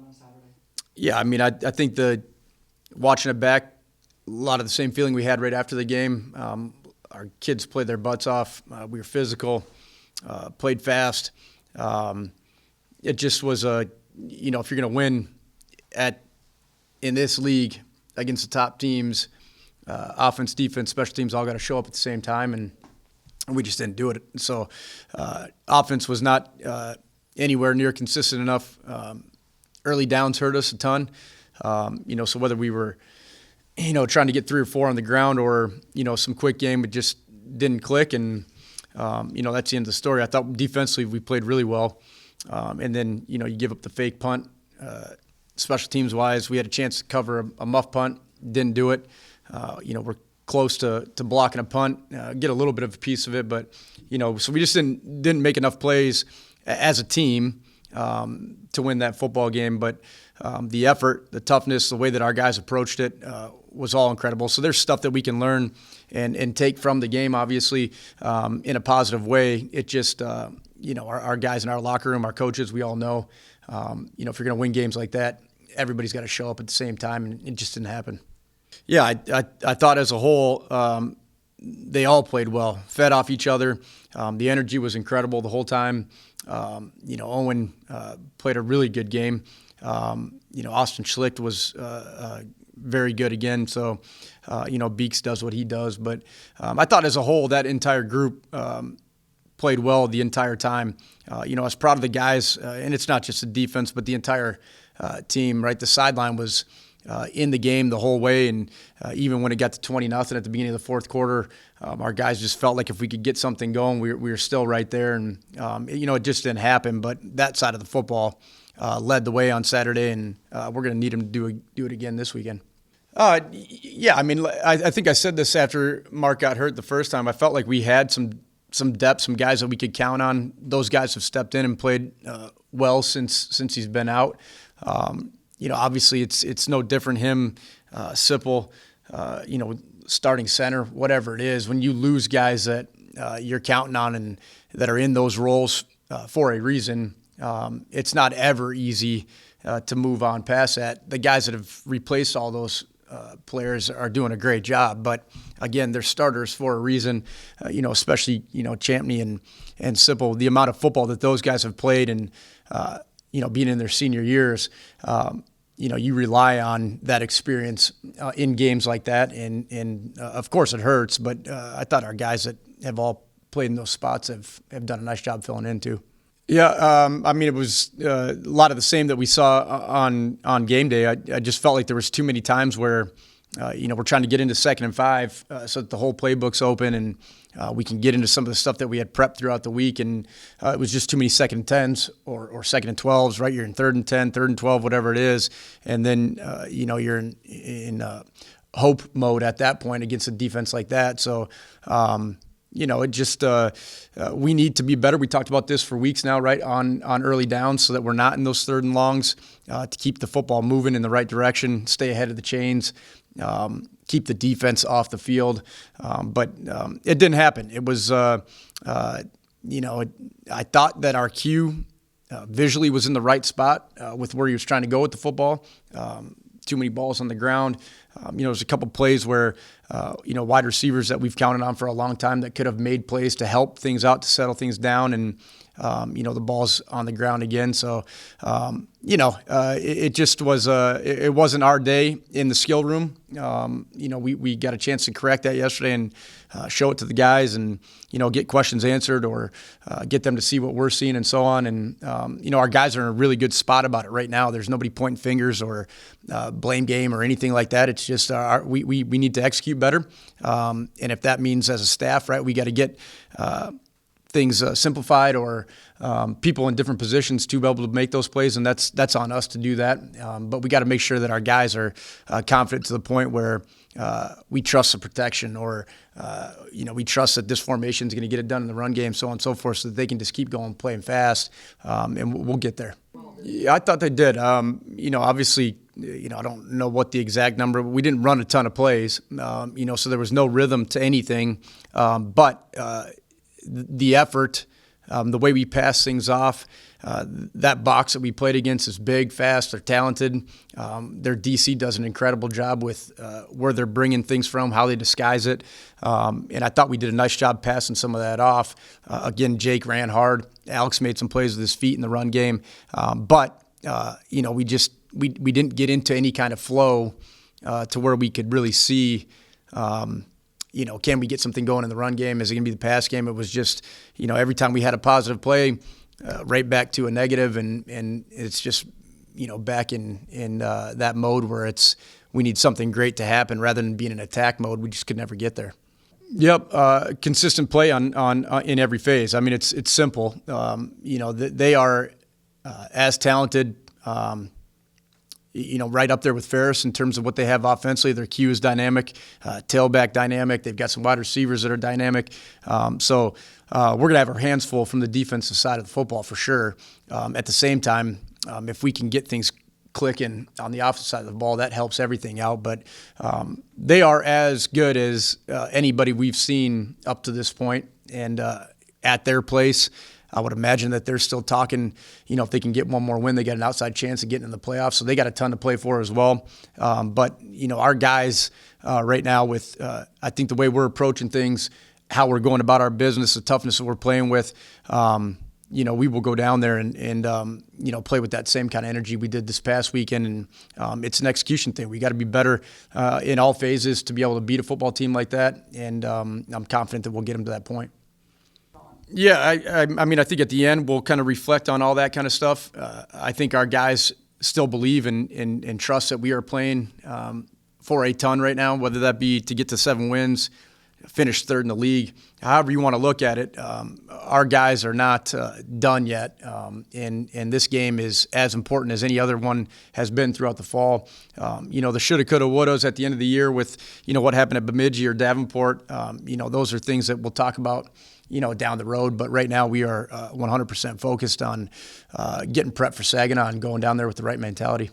on Saturday? Yeah, I mean, I think watching it back, a lot of the same feeling we had right after the game. Our kids played their butts off. We were physical, played fast. It just was if you're going to win in this league against the top teams, offense, defense, special teams all got to show up at the same time, and we just didn't do it. So offense was not anywhere near consistent enough. Early downs hurt us a ton. So whether we were, trying to get 3 or 4 on the ground or, some quick game, it just didn't click. And, that's the end of the story. I thought defensively we played really well. And then, you give up the fake punt. Special teams wise, we had a chance to cover a muff punt, didn't do it. We're close to blocking a punt, get a little bit of a piece of it, but so we just didn't make enough plays as a team to win that football game. But the effort, the toughness, the way that our guys approached it was all incredible. So there's stuff that we can learn and take from the game, obviously, in a positive way. It just our guys in our locker room, our coaches, we all know, if you're going to win games like that, everybody's got to show up at the same time, and it just didn't happen. Yeah, I thought as a whole they all played well, fed off each other. The energy was incredible the whole time. Owen played a really good game. Austin Schlicht was very good again. So, Beeks does what he does. But I thought as a whole that entire group played well the entire time. I was proud of the guys, and it's not just the defense, but the entire team, right? The sideline was in the game the whole way, and even when it got to 20-0 at the beginning of the fourth quarter, our guys just felt like if we could get something going, we were still right there, and it just didn't happen. But that side of the football led the way on Saturday, and we're going to need them to do it again this weekend. Yeah, I mean, I think I said this after Mark got hurt the first time. I felt like we had some depth, some guys that we could count on. Those guys have stepped in and played well since he's been out. Obviously it's no different. Him, Sipple, starting center, whatever it is. When you lose guys that you're counting on and that are in those roles for a reason, it's not ever easy to move on past that. The guys that have replaced all those players are doing a great job, but again, they're starters for a reason. Especially Champney and Sipple, the amount of football that those guys have played, and being in their senior years, you rely on that experience in games like that, and of course it hurts. But I thought our guys that have all played in those spots have done a nice job filling in too. Yeah, I mean, it was a lot of the same that we saw on game day. I just felt like there was too many times where, we're trying to get into 2nd and 5 so that the whole playbook's open and we can get into some of the stuff that we had prepped throughout the week. And it was just too many 2nd and 10s or 2nd and 12s, right? You're in 3rd and 10, 3rd and 12, whatever it is. And then, you're in hope mode at that point against a defense like that. So, it just we need to be better. We talked about this for weeks now, right, on early downs so that we're not in those 3rd and longs to keep the football moving in the right direction, stay ahead of the chains, keep the defense off the field. But it didn't happen. It was, I thought that our cue visually was in the right spot with where he was trying to go with the football. Too many balls on the ground. There's a couple plays where, wide receivers that we've counted on for a long time that could have made plays to help things out, to settle things down, and, the ball's on the ground again. So, it just was, it wasn't our day in the skill room. We got a chance to correct that yesterday and show it to the guys and, get questions answered or get them to see what we're seeing and so on. And, our guys are in a really good spot about it right now. There's nobody pointing fingers or blame game or anything like that. It's just we need to execute better. And if that means as a staff, right, we got to get things simplified or people in different positions to be able to make those plays, and that's on us to do that. But we got to make sure that our guys are confident to the point where we trust the protection or, we trust that this formation is going to get it done in the run game, so on and so forth, so that they can just keep going, playing fast, and we'll get there. Yeah, I thought they did. Obviously, I don't know what the exact number, but we didn't run a ton of plays, so there was no rhythm to anything. But the effort The way we pass things off, that box that we played against is big, fast, they're talented. Their DC does an incredible job with where they're bringing things from, how they disguise it. And I thought we did a nice job passing some of that off. Again, Jake ran hard. Alex made some plays with his feet in the run game. But we didn't get into any kind of flow to where we could really see, can we get something going in the run game? Is it going to be the pass game? It was just, every time we had a positive play, right back to a negative, and it's just, back in that mode where we need something great to happen rather than being in attack mode. We just could never get there. Yep, consistent play on in every phase. I mean, it's simple. They are as talented. Right up there with Ferris in terms of what they have offensively. Their Q is dynamic, tailback dynamic. They've got some wide receivers that are dynamic. So we're going to have our hands full from the defensive side of the football for sure. At the same time, if we can get things clicking on the offensive side of the ball, that helps everything out. But they are as good as anybody we've seen up to this point. And at their place, I would imagine that they're still talking, if they can get one more win, they got an outside chance of getting in the playoffs. So they got a ton to play for as well. But our guys right now with, I think the way we're approaching things, how we're going about our business, the toughness that we're playing with, we will go down there and play with that same kind of energy we did this past weekend. And it's an execution thing. We got to be better in all phases to be able to beat a football team like that. And I'm confident that we'll get them to that point. Yeah, I think at the end we'll kind of reflect on all that kind of stuff. I think our guys still believe and trust that we are playing for a ton right now, whether that be to get to 7 wins, finish third in the league, however you want to look at it. Our guys are not done yet, and this game is as important as any other one has been throughout the fall. The shoulda, coulda, wouldas at the end of the year with what happened at Bemidji or Davenport. Those are things that we'll talk about down the road. But right now we are 100% focused on getting prepped for Saginaw and going down there with the right mentality.